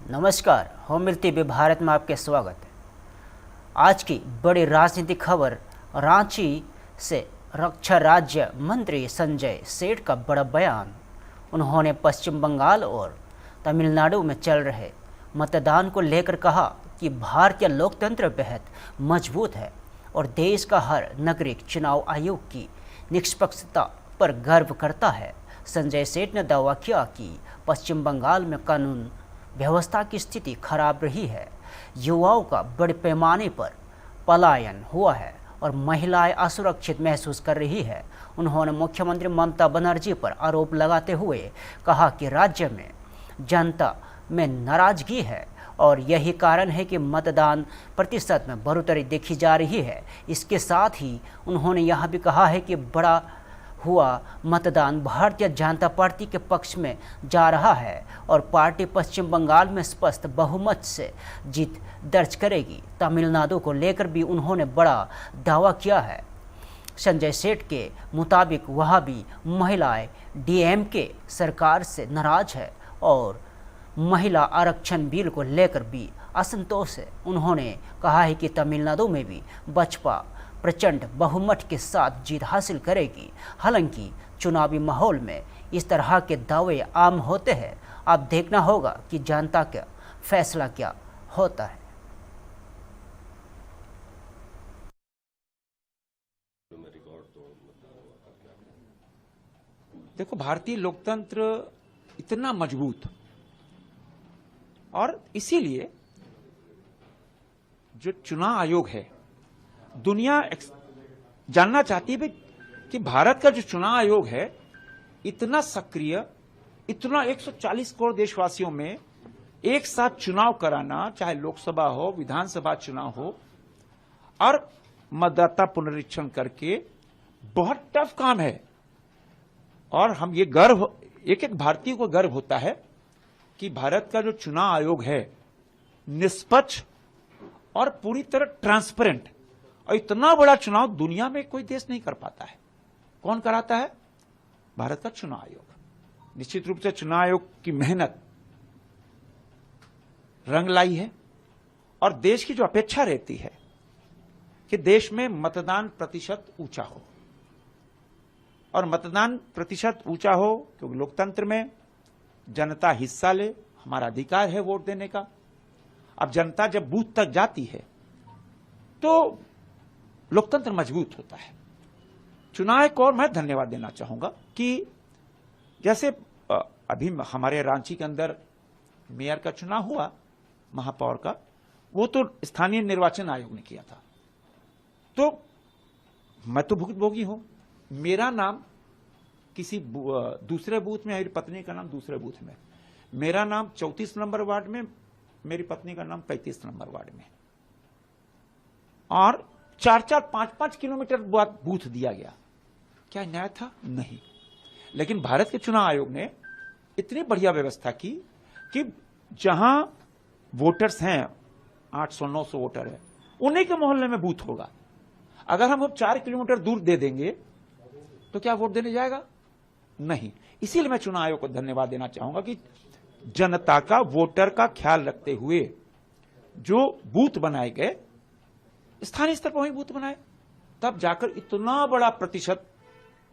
नमस्कार, होम मिलती भी भारत में आपके स्वागत है। आज की बड़ी राजनीतिक खबर, रांची से रक्षा राज्य मंत्री संजय सेठ का बड़ा बयान। उन्होंने पश्चिम बंगाल और तमिलनाडु में चल रहे मतदान को लेकर कहा कि भारतीय लोकतंत्र बेहद मजबूत है और देश का हर नागरिक चुनाव आयोग की निष्पक्षता पर गर्व करता है। संजय सेठ ने दावा किया कि पश्चिम बंगाल में कानून व्यवस्था की स्थिति खराब रही है, युवाओं का बड़े पैमाने पर पलायन हुआ है और महिलाएं असुरक्षित महसूस कर रही है। उन्होंने मुख्यमंत्री ममता बनर्जी पर आरोप लगाते हुए कहा कि राज्य में जनता में नाराजगी है और यही कारण है कि मतदान प्रतिशत में बढ़ोतरी देखी जा रही है। इसके साथ ही उन्होंने यह भी कहा है कि बड़ा हुआ मतदान भारतीय जनता पार्टी के पक्ष में जा रहा है और पार्टी पश्चिम बंगाल में स्पष्ट बहुमत से जीत दर्ज करेगी। तमिलनाडु को लेकर भी उन्होंने बड़ा दावा किया है। संजय सेठ के मुताबिक वह भी महिलाएं डीएमके सरकार से नाराज है और महिला आरक्षण बिल को लेकर भी असंतोष है। उन्होंने कहा है कि तमिलनाडु में भी बसपा प्रचंड बहुमत के साथ जीत हासिल करेगी। हालांकि चुनावी माहौल में इस तरह के दावे आम होते हैं। अब देखना होगा कि जनता का फैसला क्या होता है। देखो, भारतीय लोकतंत्र इतना मजबूत और इसीलिए जो चुनाव आयोग है, दुनिया जानना चाहती है कि भारत का जो चुनाव आयोग है इतना सक्रिय, इतना 140 करोड़ देशवासियों में एक साथ चुनाव कराना, चाहे लोकसभा हो, विधानसभा चुनाव हो, और मतदाता पुनरीक्षण करके बहुत टफ काम है। और हम ये गर्व, एक एक भारतीय को गर्व होता है कि भारत का जो चुनाव आयोग है निष्पक्ष और पूरी तरह ट्रांसपेरेंट, और इतना बड़ा चुनाव दुनिया में कोई देश नहीं कर पाता है। कौन कराता है? भारत का चुनाव आयोग। निश्चित रूप से चुनाव आयोग की मेहनत रंग लाई है और देश की जो अपेक्षा रहती है कि देश में मतदान प्रतिशत ऊंचा हो, और मतदान प्रतिशत ऊंचा हो क्योंकि लोकतंत्र में जनता हिस्सा ले, हमारा अधिकार है वोट देने का। अब जनता जब बूथ तक जाती है तो लोकतंत्र मजबूत होता है। चुनाव को और मैं धन्यवाद देना चाहूंगा कि जैसे अभी हमारे रांची के अंदर मेयर का चुनाव हुआ, महापौर का, वो तो स्थानीय निर्वाचन आयोग ने किया था। तो मैं तो भुक्तभोगी हूं, मेरा नाम किसी दूसरे बूथ में, मेरी पत्नी का नाम दूसरे बूथ में, मेरा नाम 34 नंबर वार्ड में, मेरी पत्नी का नाम 35 नंबर वार्ड में, और 4-4, 5-5 किलोमीटर बाद बूथ दिया गया। क्या न्याय था? नहीं। लेकिन भारत के चुनाव आयोग ने इतनी बढ़िया व्यवस्था की कि जहां वोटर्स हैं, 800-900 वोटर है, उन्हीं के मोहल्ले में बूथ होगा। अगर हम 4 किलोमीटर दूर दे देंगे तो क्या वोट देने जाएगा? नहीं। इसीलिए मैं चुनाव आयोग को धन्यवाद देना चाहूंगा कि जनता का, वोटर का ख्याल रखते हुए जो बूथ बनाए गए, स्थानीय स्तर पर वही बूथ बनाए, तब जाकर इतना बड़ा प्रतिशत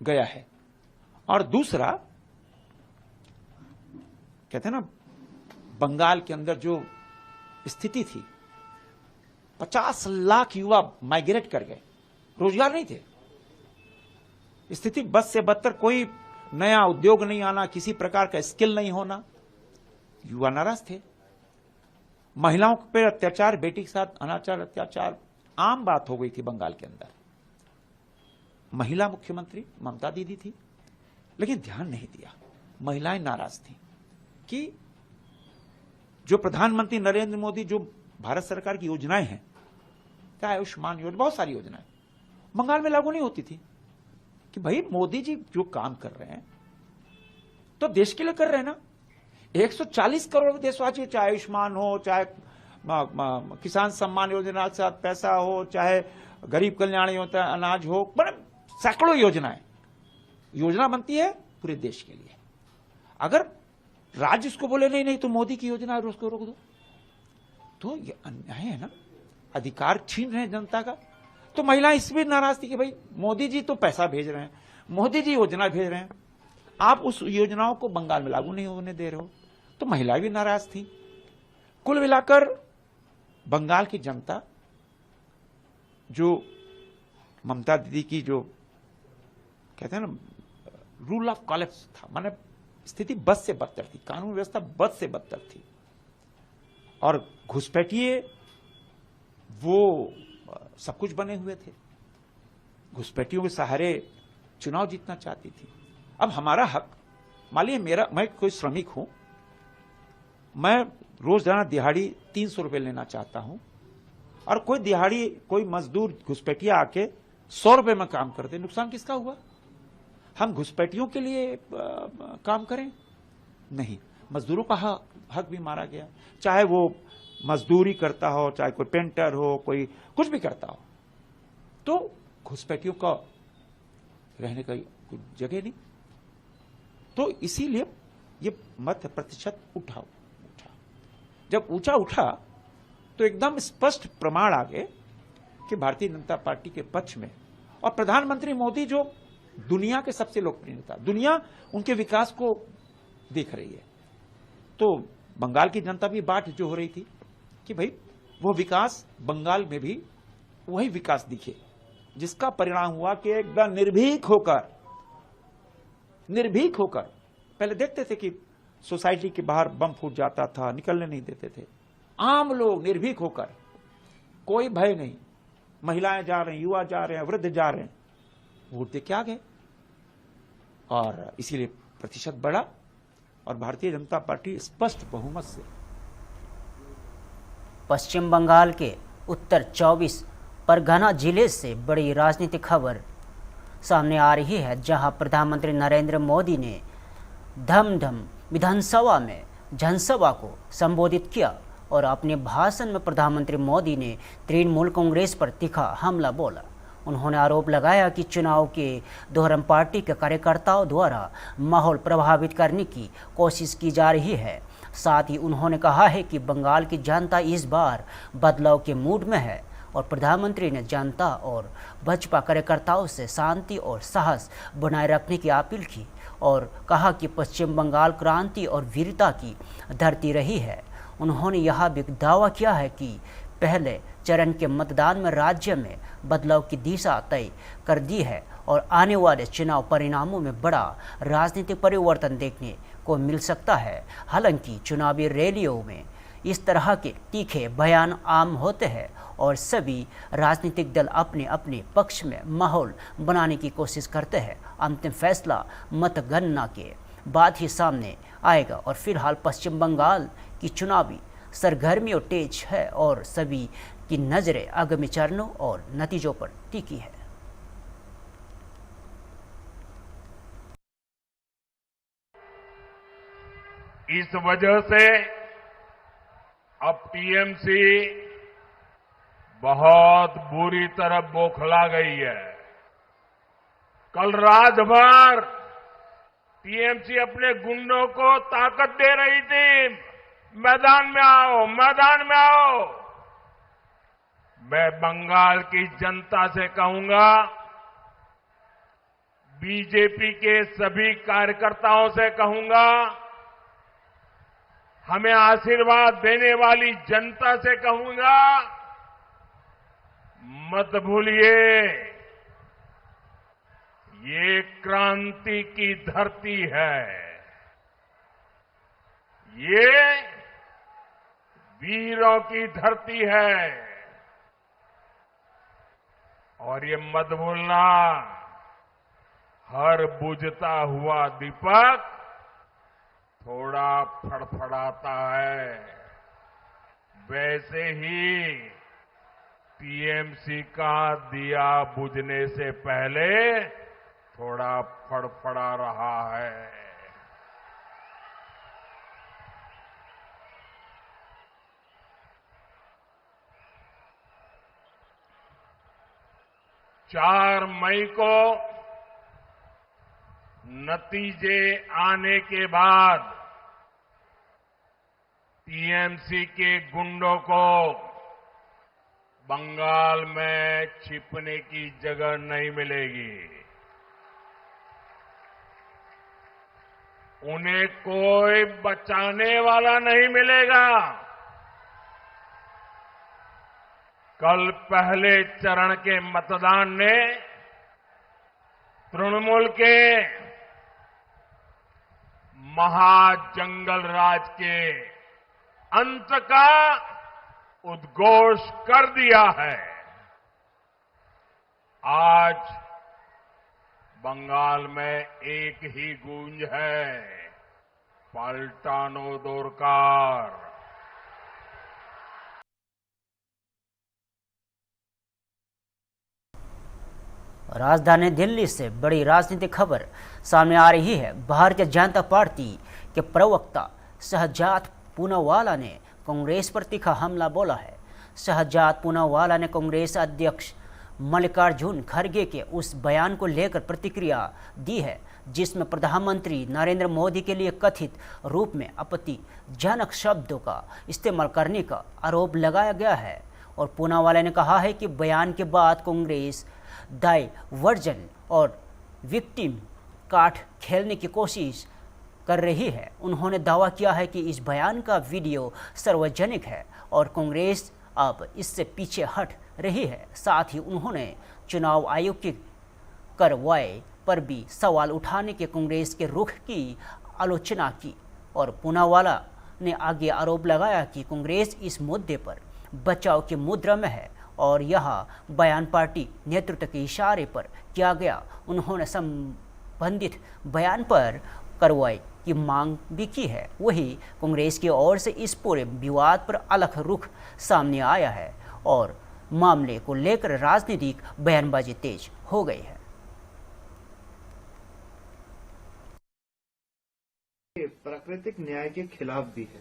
गया है। और दूसरा, कहते हैं ना, बंगाल के अंदर जो स्थिति थी, 50 लाख युवा माइग्रेट कर गए, रोजगार नहीं थे। स्थिति बस से बदतर, कोई नया उद्योग नहीं आना, किसी प्रकार का स्किल नहीं होना, युवा नाराज थे। महिलाओं पर अत्याचार, बेटी के साथ अनाचार, अत्याचार आम बात हो गई थी बंगाल के अंदर। महिला मुख्यमंत्री ममता दीदी थी, लेकिन ध्यान नहीं दिया। महिलाएं नाराज थी कि जो प्रधानमंत्री नरेंद्र मोदी, जो भारत सरकार की योजनाएं हैं, चाहे आयुष्मान योजना, बहुत सारी योजनाएं बंगाल में लागू नहीं होती थी, कि भाई मोदी जी जो काम कर रहे हैं तो देश के लिए कर रहे हैं ना। 140 करोड़ देशवासी, चाहे आयुष्मान हो, चाहे किसान सम्मान योजना के साथ पैसा हो, चाहे गरीब कल्याण योजना, अनाज हो, बड़े सैकड़ों योजनाएं, योजना बनती है पूरे देश के लिए। अगर राज्य उसको बोले नहीं नहीं तो मोदी की योजना है उसको रोक दो, तो ये अन्याय है ना, अधिकार छीन रहे हैं जनता का। तो महिलाएं इस भी नाराज थी कि भाई मोदी जी तो पैसा भेज रहे हैं, मोदी जी योजना भेज रहे हैं, आप उस योजनाओं को बंगाल में लागू नहीं होने दे रहे हो, तो महिलाएं भी नाराज थी। कुल मिलाकर बंगाल की जनता, जो ममता दीदी की जो कहते हैं ना रूल ऑफ कॉलेप्स था, माने स्थिति बद से बदतर थी, कानून व्यवस्था बद से बदतर थी, और घुसपैठिए वो सब कुछ बने हुए थे, घुसपैठियों के सहारे चुनाव जीतना चाहती थी। अब हमारा हक, मान लीजिए मैं कोई श्रमिक हूं, मैं रोजाना दिहाड़ी 300 रुपए लेना चाहता हूं, और कोई दिहाड़ी कोई मजदूर घुसपैठिया आके 100 रुपए में काम करते, नुकसान किसका हुआ? हम घुसपैठियों के लिए काम करें? नहीं, मजदूरों का हक भी मारा गया, चाहे वो मजदूरी करता हो, चाहे कोई पेंटर हो, कोई कुछ भी करता हो, तो घुसपैठियों का रहने का कोई जगह नहीं। तो इसीलिए ये मत प्रतिशत उठा। जब ऊंचा उठा तो एकदम स्पष्ट प्रमाण आ गए कि भारतीय जनता पार्टी के पक्ष में, और प्रधानमंत्री मोदी जो दुनिया के सबसे लोकप्रिय नेता, दुनिया उनके विकास को देख रही है, तो बंगाल की जनता भी बाट जो हो रही थी कि भाई वो विकास बंगाल में भी वही विकास दिखे, जिसका परिणाम हुआ कि एकदम निर्भीक होकर पहले देखते थे कि सोसाइटी के बाहर बम फूट जाता था, निकलने नहीं देते थे, आम लोग निर्भीक होकर, कोई भय नहीं, महिलाएं जा रहे हैं, युवा जा रहे हैं, वृद्ध जा रहे हैं, वोट दे के आ गए, और इसीलिए प्रतिशत बढ़ा और भारतीय जनता पार्टी स्पष्ट बहुमत से। पश्चिम बंगाल के उत्तर 24 परगना जिले से बड़ी राजनीतिक खबर सामने आ रही है, जहां प्रधानमंत्री नरेंद्र मोदी ने धमधम विधानसभा में जनसभा को संबोधित किया, और अपने भाषण में प्रधानमंत्री मोदी ने तृणमूल कांग्रेस पर तीखा हमला बोला। उन्होंने आरोप लगाया कि चुनाव के दौरान पार्टी के कार्यकर्ताओं द्वारा माहौल प्रभावित करने की कोशिश की जा रही है। साथ ही उन्होंने कहा है कि बंगाल की जनता इस बार बदलाव के मूड में है, और प्रधानमंत्री ने जनता और भाजपा कार्यकर्ताओं से शांति और साहस बनाए रखने की अपील की, और कहा कि पश्चिम बंगाल क्रांति और वीरता की धरती रही है। उन्होंने यह भी दावा किया है कि पहले चरण के मतदान में राज्य में बदलाव की दिशा तय कर दी है, और आने वाले चुनाव परिणामों में बड़ा राजनीतिक परिवर्तन देखने को मिल सकता है। हालांकि चुनावी रैलियों में इस तरह के तीखे बयान आम होते हैं, और सभी राजनीतिक दल अपने अपने पक्ष में माहौल बनाने की कोशिश करते हैं। अंतिम फैसला मतगणना के बाद ही सामने आएगा, और फिलहाल पश्चिम बंगाल की चुनावी सरगर्मियों तेज है, और सभी की नज़रें आगामी चरणों और नतीजों पर टिकी है। इस वजह से अब टीएमसी बहुत बुरी तरह बौखला गई है। कल रात भर टीएमसी अपने गुंडों को ताकत दे रही थी, मैदान में आओ, मैदान में आओ। मैं बंगाल की जनता से कहूंगा, बीजेपी के सभी कार्यकर्ताओं से कहूंगा, हमें आशीर्वाद देने वाली जनता से कहूंगा, मत भूलिए ये क्रांति की धरती है, ये वीरों की धरती है, और ये मत भूलना, हर बुझता हुआ दीपक थोड़ा फड़फड़ाता है। वैसे ही टीएमसी का दिया बुझने से पहले थोड़ा फड़फड़ा रहा है। चार मई को नतीजे आने के बाद टीएमसी के गुंडों को बंगाल में छिपने की जगह नहीं मिलेगी। उन्हें कोई बचाने वाला नहीं मिलेगा। कल पहले चरण के मतदान ने तृणमूल के महाजंगल राज के अंत का उद्घोष कर दिया है। आज बंगाल में एक ही गूंज है, पलटानो दोरकार। राजधानी दिल्ली से बड़ी राजनीतिक खबर सामने आ रही है। भारतीय जनता पार्टी के प्रवक्ता शहजाद पूनावाला ने कांग्रेस पर तीखा हमला बोला है। शहजाद पूनावाला ने कांग्रेस अध्यक्ष मल्लिकार्जुन खड़गे के उस बयान को लेकर प्रतिक्रिया दी है जिसमें प्रधानमंत्री नरेंद्र मोदी के लिए कथित रूप में आपत्तिजनक शब्दों का इस्तेमाल करने का आरोप लगाया गया है। और पूनावाला ने कहा है कि बयान के बाद कांग्रेस डाइवर्जन और विक्टिम कार्ड खेलने की कोशिश कर रही है। उन्होंने दावा किया है कि इस बयान का वीडियो सार्वजनिक है और कांग्रेस अब इससे पीछे हट रही है। साथ ही उन्होंने चुनाव आयोग की कार्रवाई पर भी सवाल उठाने के कांग्रेस के रुख की आलोचना की। और पूनावाला ने आगे आरोप लगाया कि कांग्रेस इस मुद्दे पर बचाव की मुद्रा में है और यह बयान पार्टी नेतृत्व के इशारे पर किया गया। उन्होंने संबंधित बयान पर कार्रवाई की मांग भी की है। वहीं कांग्रेस की ओर से इस पूरे विवाद पर अलग रुख सामने आया है और मामले को लेकर राजनीतिक बयानबाजी तेज हो गई है। प्राकृतिक न्याय के खिलाफ भी है।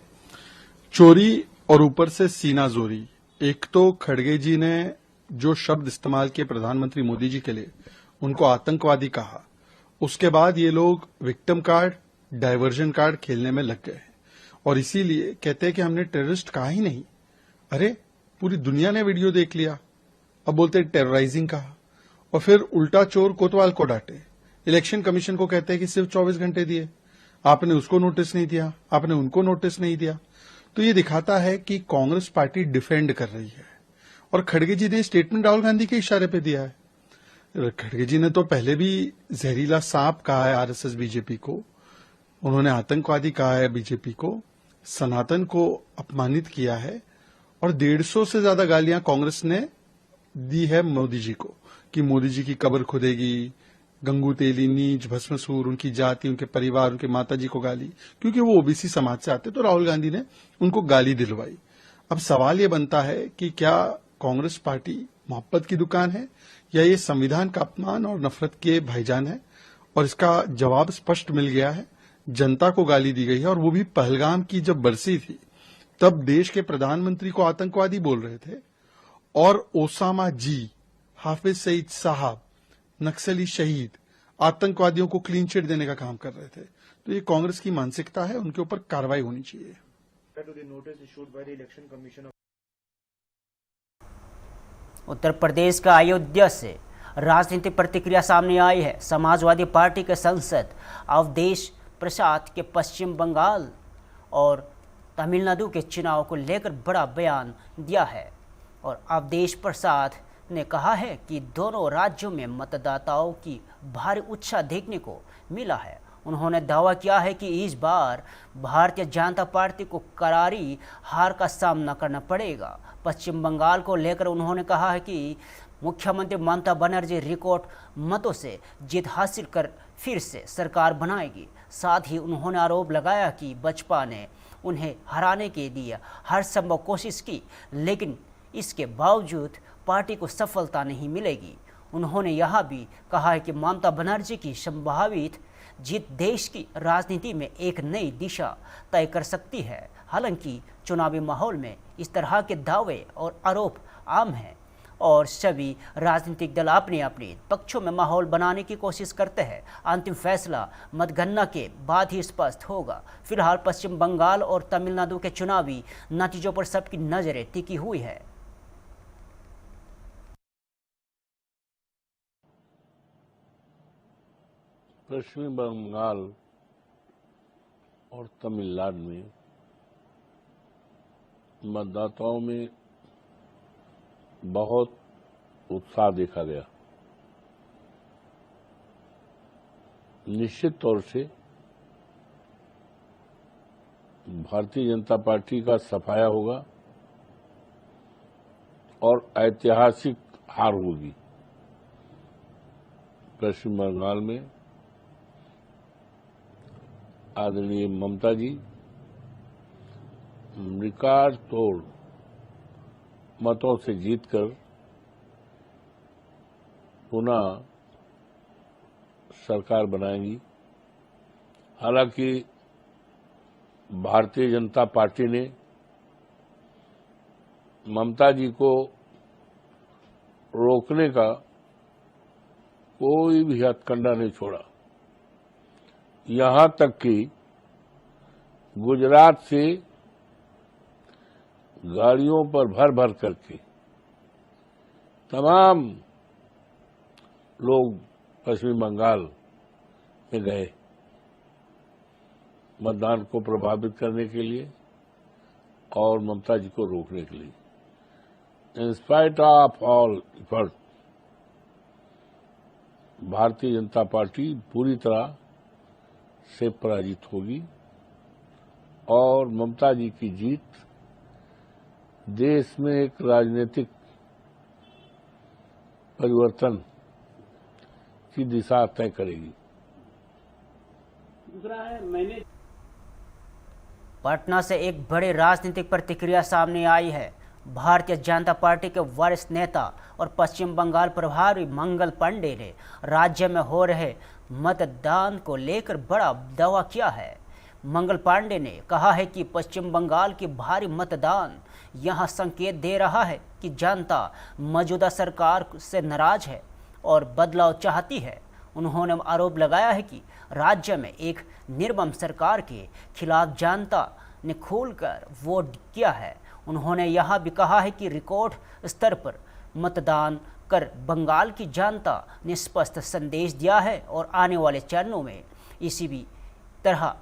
चोरी और ऊपर से सीना जोरी। एक तो खड़गे जी ने जो शब्द इस्तेमाल किए प्रधानमंत्री मोदी जी के लिए, उनको आतंकवादी कहा। उसके बाद ये लोग विक्टिम कार्ड, डाइवर्जन कार्ड खेलने में लग गए और इसीलिए कहते हैं कि हमने टेररिस्ट कहा ही नहीं। अरे पूरी दुनिया ने वीडियो देख लिया, अब बोलते टेरराइजिंग कहा और फिर उल्टा चोर कोतवाल को डांटे। इलेक्शन कमीशन को कहते हैं कि सिर्फ 24 घंटे दिए, आपने उसको नोटिस नहीं दिया, आपने उनको नोटिस नहीं दिया। तो ये दिखाता है कि कांग्रेस पार्टी डिफेंड कर रही है। और खड़गे जी ने स्टेटमेंट राहुल गांधी के इशारे पे दिया है। खड़गे जी ने तो पहले भी जहरीला सांप कहा है आरएसएस बीजेपी को, उन्होंने आतंकवादी कहा है बीजेपी को, सनातन को अपमानित किया है और 150 से ज्यादा गालियां कांग्रेस ने दी है मोदी जी को कि मोदी जी की कब्र खुदेगी, गंगू तेली, नीच, भस्मसूर, उनकी जाति, उनके परिवार, उनके माताजी को गाली, क्योंकि वो ओबीसी समाज से आते तो राहुल गांधी ने उनको गाली दिलवाई। अब सवाल ये बनता है कि क्या कांग्रेस पार्टी मोहब्बत की दुकान है या ये संविधान का अपमान और नफरत के भाईजान है? और इसका जवाब स्पष्ट मिल गया है। जनता को गाली दी गई है और वो भी पहलगाम की जब बरसी थी तब देश के प्रधानमंत्री को आतंकवादी बोल रहे थे और ओसामा जी, हाफिज सईद साहब, नक्सली शहीद, आतंकवादियों को क्लीन चिट देने का काम कर रहे थे। तो ये कांग्रेस की मानसिकता है, उनके ऊपर कार्रवाई होनी चाहिए। उत्तर प्रदेश का अयोध्या से राजनीतिक प्रतिक्रिया सामने आई है। समाजवादी पार्टी के सांसद अवधेश प्रसाद के पश्चिम बंगाल और तमिलनाडु के चुनाव को लेकर बड़ा बयान दिया है। और अवधेश प्रसाद ने कहा है कि दोनों राज्यों में मतदाताओं की भारी उत्साह देखने को मिला है। उन्होंने दावा किया है कि इस बार भारतीय जनता पार्टी को करारी हार का सामना करना पड़ेगा। पश्चिम बंगाल को लेकर उन्होंने कहा है कि मुख्यमंत्री ममता बनर्जी रिकॉर्ड मतों से जीत हासिल कर फिर से सरकार बनाएगी। साथ ही उन्होंने आरोप लगाया कि बसपा ने उन्हें हराने के लिए हर संभव कोशिश की, लेकिन इसके बावजूद पार्टी को सफलता नहीं मिलेगी। उन्होंने यह भी कहा है कि ममता बनर्जी की संभावित जीत देश की राजनीति में एक नई दिशा तय कर सकती है। हालांकि चुनावी माहौल में इस तरह के दावे और आरोप आम हैं और सभी राजनीतिक दल अपने अपने पक्षों में माहौल बनाने की कोशिश करते हैं। अंतिम फैसला मतगणना के बाद ही स्पष्ट होगा। फिलहाल पश्चिम बंगाल और तमिलनाडु के चुनावी नतीजों पर सबकी नजरें टिकी हुई है। पश्चिम बंगाल और तमिलनाडु में मतदाताओं में बहुत उत्साह देखा गया। निश्चित तौर से भारतीय जनता पार्टी का सफाया होगा और ऐतिहासिक हार होगी। पश्चिम बंगाल में आदरणीय ममता जी रिकॉर्ड तोड़ मतों से जीतकर पुनः सरकार बनाएंगी। हालांकि भारतीय जनता पार्टी ने ममता जी को रोकने का कोई भी हथकंडा नहीं छोड़ा। यहां तक कि गुजरात से गाड़ियों पर भर भर करके तमाम लोग पश्चिम बंगाल में गए मतदान को प्रभावित करने के लिए और ममता जी को रोकने के लिए। In spite of all effort Bharatiya Janata party पूरी तरह से पराजित होगी और ममता जी की जीत देश में एक राजनीतिक परिवर्तन की दिशा तय करेगी। पटना से एक बड़ी राजनीतिक प्रतिक्रिया सामने आई है। भारतीय जनता पार्टी के वरिष्ठ नेता और पश्चिम बंगाल प्रभारी मंगल पांडे ने राज्य में हो रहे मतदान को लेकर बड़ा दावा किया है। मंगल पांडे ने कहा है कि पश्चिम बंगाल की भारी मतदान यहां संकेत दे रहा है कि जनता मौजूदा सरकार से नाराज है और बदलाव चाहती है। उन्होंने आरोप लगाया है कि राज्य में एक निर्मम सरकार के खिलाफ जनता ने खुलकर वोट किया है। उन्होंने यह भी कहा है कि रिकॉर्ड स्तर पर मतदान कर बंगाल की जनता ने स्पष्ट संदेश दिया है और आने वाले चरणों में इसी भी तरह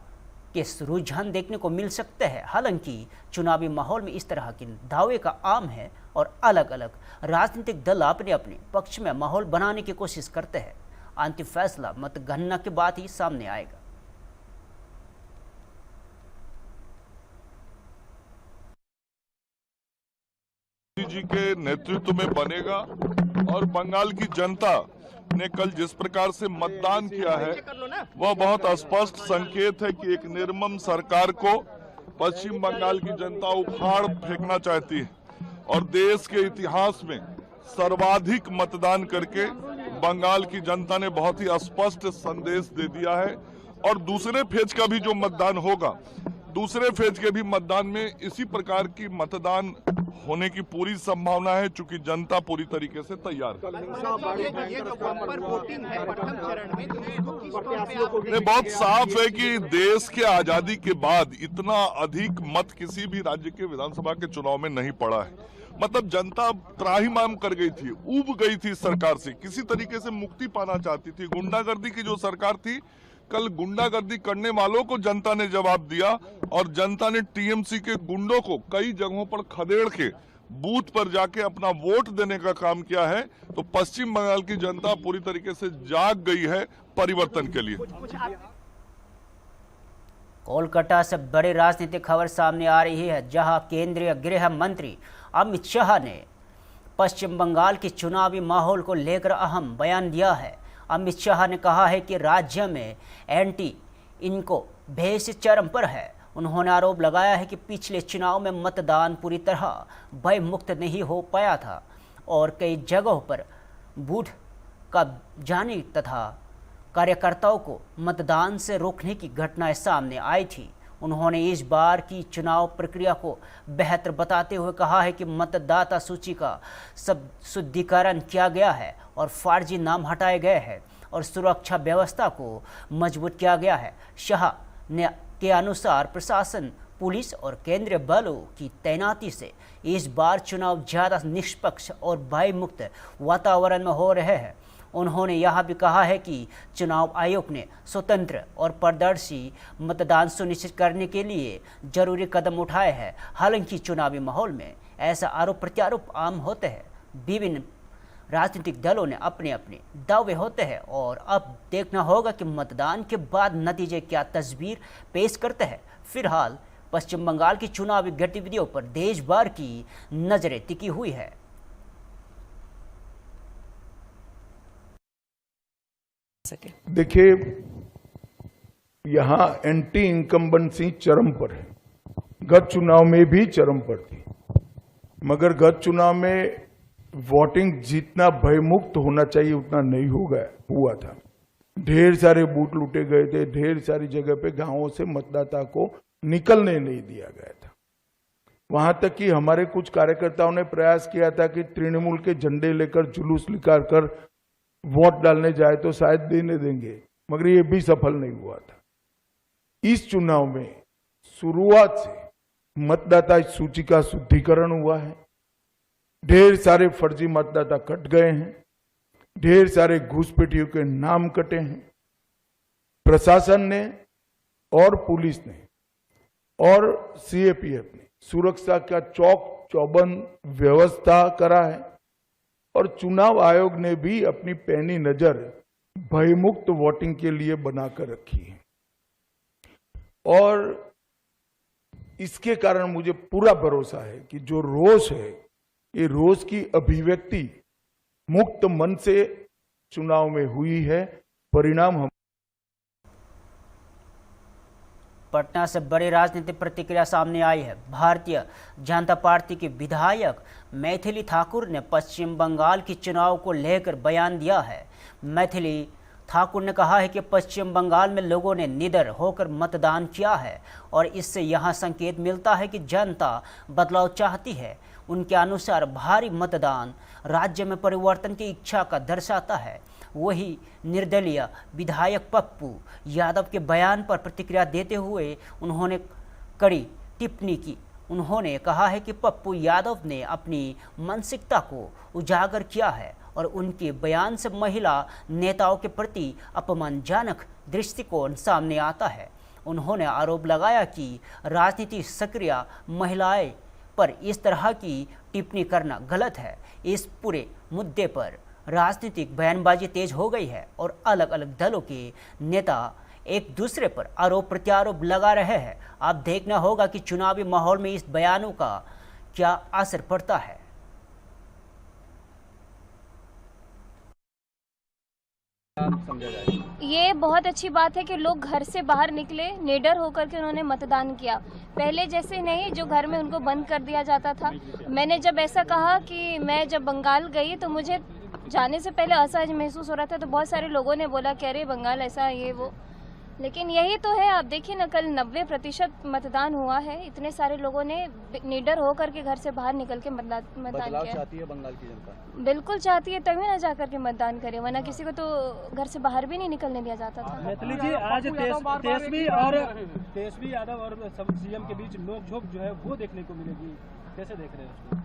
के रुझान देखने को मिल सकते हैं। हालांकि चुनावी माहौल में इस तरह के दावे का आम है और अलग अलग राजनीतिक दल अपने अपने पक्ष में माहौल बनाने की कोशिश करते हैं। अंतिम फैसला मतगणना के बाद ही सामने आएगा। जी के नेतृत्व में बनेगा और बंगाल की जनता ने कल जिस प्रकार से मतदान किया है वह बहुत स्पष्ट संकेत है कि एक निर्मम सरकार को पश्चिम बंगाल की जनता उखाड़ फेंकना चाहती है और देश के इतिहास में सर्वाधिक मतदान करके बंगाल की जनता ने बहुत ही स्पष्ट संदेश दे दिया है। और दूसरे फेज का भी जो मतदान होगा, दूसरे फेज के भी मतदान में इसी प्रकार की मतदान होने की पूरी संभावना है, चूंकि जनता पूरी तरीके से तैयार है। बहुत साफ है कि देश के आजादी के बाद इतना अधिक मत किसी भी राज्य के विधानसभा के चुनाव में नहीं पड़ा है। मतलब जनता त्राहिमाम कर गई थी, ऊब गई थी सरकार से, किसी तरीके से मुक्ति पाना चाहती थी। गुंडागर्दी की जो सरकार थी, कल गुंडागर्दी करने वालों को जनता ने जवाब दिया और जनता ने टीएमसी के गुंडों को कई जगहों पर खदेड़ के बूथ पर जाके अपना वोट देने का काम किया है। तो पश्चिम बंगाल की जनता पूरी तरीके से जाग गई है परिवर्तन के लिए। कोलकाता से बड़ी राजनीतिक खबर सामने आ रही है, जहां केंद्रीय गृह मंत्री अमित शाह ने पश्चिम बंगाल के चुनावी माहौल को लेकर अहम बयान दिया है। अमित शाह ने कहा है कि राज्य में एंटी इनको भेष चरम पर है। उन्होंने आरोप लगाया है कि पिछले चुनाव में मतदान पूरी तरह भय मुक्त नहीं हो पाया था और कई जगहों पर बूथ का जाने तथा कार्यकर्ताओं को मतदान से रोकने की घटनाएं सामने आई थी। उन्होंने इस बार की चुनाव प्रक्रिया को बेहतर बताते हुए कहा है कि मतदाता सूची का सब शुद्धिकरण किया गया है और फर्जी नाम हटाए गए हैं और सुरक्षा व्यवस्था को मजबूत किया गया है। शाह ने के अनुसार प्रशासन, पुलिस और केंद्रीय बलों की तैनाती से इस बार चुनाव ज़्यादा निष्पक्ष और भयमुक्त वातावरण में हो रहे हैं। उन्होंने यह भी कहा है कि चुनाव आयोग ने स्वतंत्र और पारदर्शी मतदान सुनिश्चित करने के लिए जरूरी कदम उठाए हैं। हालांकि चुनावी माहौल में ऐसा आरोप प्रत्यारोप आम होते हैं। विभिन्न राजनीतिक दलों ने अपने अपने दावे होते हैं और अब देखना होगा कि मतदान के बाद नतीजे क्या तस्वीर पेश करते हैं। फिलहाल पश्चिम बंगाल की चुनावी गतिविधियों पर देश भर की नजरें टिकी हुई है। देखिए, यहाँ एंटी इनकम्बेंसी चरम पर है। गत चुनाव में भी चरम पर थी, मगर गत चुनाव में वोटिंग जितना भयमुक्त होना चाहिए उतना नहीं हुआ था। ढेर सारे बूथ लूटे गए थे, ढेर सारी जगह पे गांवों से मतदाता को निकलने नहीं दिया गया था। वहां तक कि हमारे कुछ कार्यकर्ताओं ने प्रयास किया था कि तृणमूल के झंडे लेकर जुलूस निकाल कर वोट डालने जाए तो शायद देने देंगे, मगर ये भी सफल नहीं हुआ था। इस चुनाव में शुरुआत से मतदाता सूची का शुद्धिकरण हुआ है। ढेर सारे फर्जी मतदाता कट गए हैं, ढेर सारे घुसपैठियों के नाम कटे हैं। प्रशासन ने और पुलिस ने और सीएपीएफ ने सुरक्षा का चौक चौबंद व्यवस्था करा है और चुनाव आयोग ने भी अपनी पैनी नजर भयमुक्त वोटिंग के लिए बनाकर रखी है। और इसके कारण मुझे पूरा भरोसा है कि जो रोष है, ये रोष की अभिव्यक्ति मुक्त मन से चुनाव में हुई है। परिणाम हम पटना से बड़ी राजनीतिक प्रतिक्रिया सामने आई है। भारतीय जनता पार्टी के विधायक मैथिली ठाकुर ने पश्चिम बंगाल की चुनाव को लेकर बयान दिया है। मैथिली ठाकुर ने कहा है कि पश्चिम बंगाल में लोगों ने निडर होकर मतदान किया है और इससे यहां संकेत मिलता है कि जनता बदलाव चाहती है। उनके अनुसार भारी मतदान राज्य में परिवर्तन की इच्छा का दर्शाता है। वही निर्दलीय विधायक पप्पू यादव के बयान पर प्रतिक्रिया देते हुए उन्होंने कड़ी टिप्पणी की। उन्होंने कहा है कि पप्पू यादव ने अपनी मानसिकता को उजागर किया है और उनके बयान से महिला नेताओं के प्रति अपमानजनक दृष्टिकोण सामने आता है। उन्होंने आरोप लगाया कि राजनीति सक्रिय महिलाएं पर इस तरह की टिप्पणी करना गलत है। इस पूरे मुद्दे पर राजनीतिक बयानबाजी तेज हो गई है और अलग अलग दलों के नेता एक दूसरे पर आरोप प्रत्यारोप लगा रहे हैं। अब देखना होगा कि चुनावी माहौल में इस बयानों का क्या असर पड़ता है। ये बहुत अच्छी बात है कि लोग घर से बाहर निकले, निडर होकर के उन्होंने मतदान किया। पहले जैसे नहीं जो घर में उनको बंद कर दिया जाता था। मैंने जब ऐसा कहा कि मैं जब बंगाल गई तो मुझे जाने से पहले असहज महसूस हो रहा था, तो बहुत सारे लोगों ने बोला कि अरे बंगाल ऐसा ये वो, लेकिन यही तो है। आप देखिए ना, कल 90% मतदान हुआ है। इतने सारे लोगों ने निडर होकर के घर से बाहर निकल के मतदान किया। चाहती है बंगाल की जनता? बिल्कुल चाहती है, तभी ना जाकर के मतदान करे, वरना किसी को तो घर से बाहर भी नहीं निकलने दिया जाता था। मैथिली जी, आज तेजस्वी यादव और सीएम के बीच नोकझोंक जो है वो देखने को मिलेगी, कैसे देख रहे हैं उसको?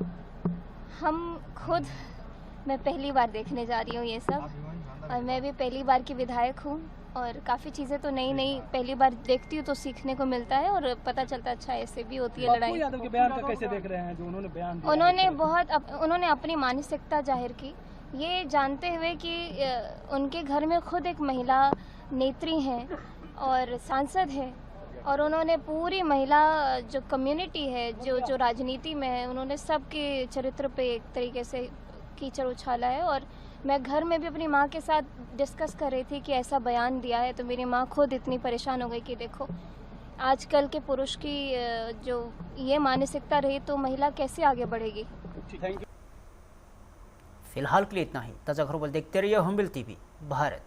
मैं पहली बार देखने जा रही हूँ ये सब, और मैं भी पहली बार की विधायक हूँ और काफ़ी चीज़ें तो नई पहली बार देखती हूँ तो सीखने को मिलता है और पता चलता है अच्छा ऐसे भी होती है लड़ाई। यादव के बयान का कैसे देख रहे हैं जो उन्होंने बयान दिया? उन्होंने अपनी मानसिकता जाहिर की, ये जानते हुए कि उनके घर में खुद एक महिला नेत्री हैं और सांसद है, और उन्होंने पूरी महिला जो कम्युनिटी है जो राजनीति में है, उन्होंने सबके चरित्र पे एक तरीके से कीचड़ उछाला है। और मैं घर में भी अपनी माँ के साथ डिस्कस कर रही थी कि ऐसा बयान दिया है, तो मेरी माँ खुद इतनी परेशान हो गई कि देखो आजकल के पुरुष की जो ये मानसिकता रही तो महिला कैसे आगे बढ़ेगी। फिलहाल के लिए इतना ही। ताज़ा खबरों देखते रहिए हम्बिल टीवी भारत।